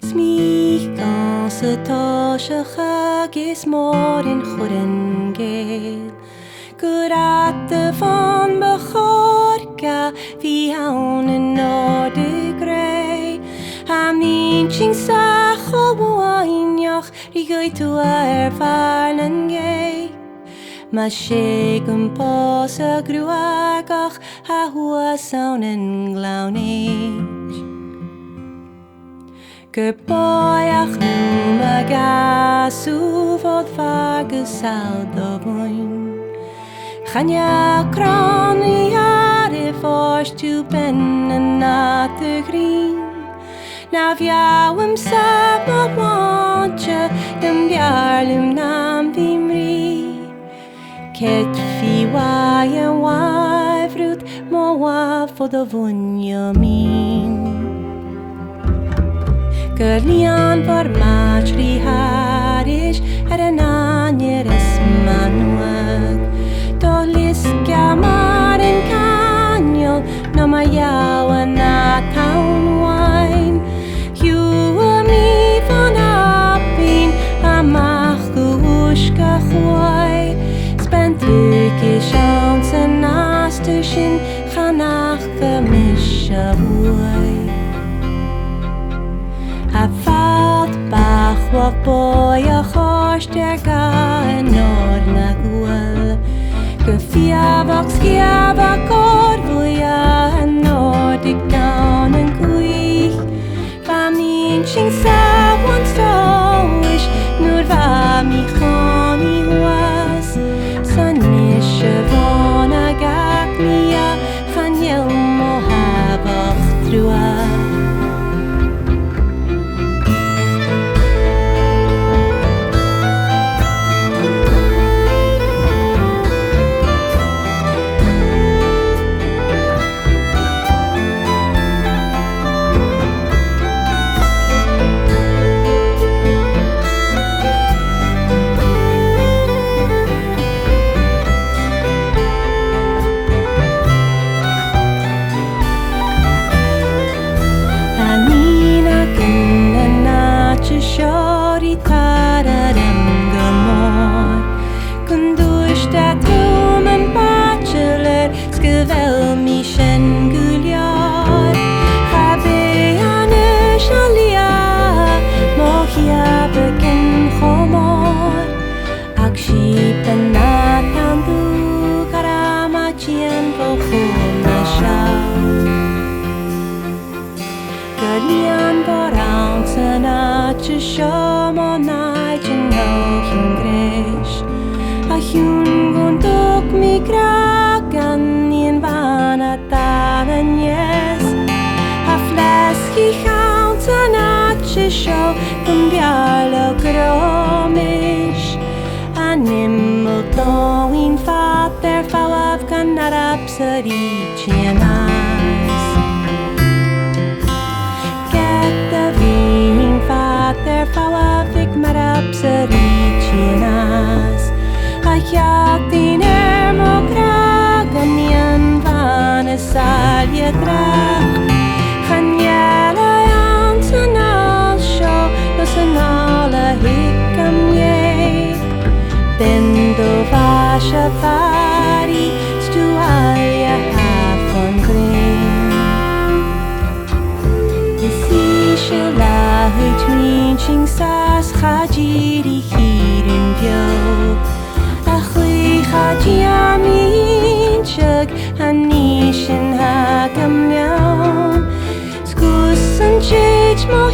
Smích gan sa táiseacha gus mór in chuireann géal. Gur atta fan ba chorca bhí ann in náda gré. Ha mín sin sa chomháineach rí go tú bhairn gé. Ma sé gon pás a grúagach ha hua saun in gláunéis. Gur báiach nú a gasú fod fagus sal do bhain. Chanja crán i ar fáistú ben an nata grín. Na bheabham sa má bhainte den bearlim nám bhím rí. Cet fi wai an waifrút má wa fod a bhainne mín. Gur líon for máis rí háris an áinear is manuag. Tá lisca mar an caneol nó ma jawan na taunwain. Hiú a mí fan apin amach go húsca chuai. Spentuke seans an násta sin chanach go mis a bhuai. A fad bach wach boi a cháiste ga an nór na gúil. Gur fiabhach sciabhach ormhuia an nódig gan an gwych. Fa mín sin sa bhain stáis nuair bha mí chaní huas. San níos a bhain a gach ní a chaneal mo habhach trúa. Mo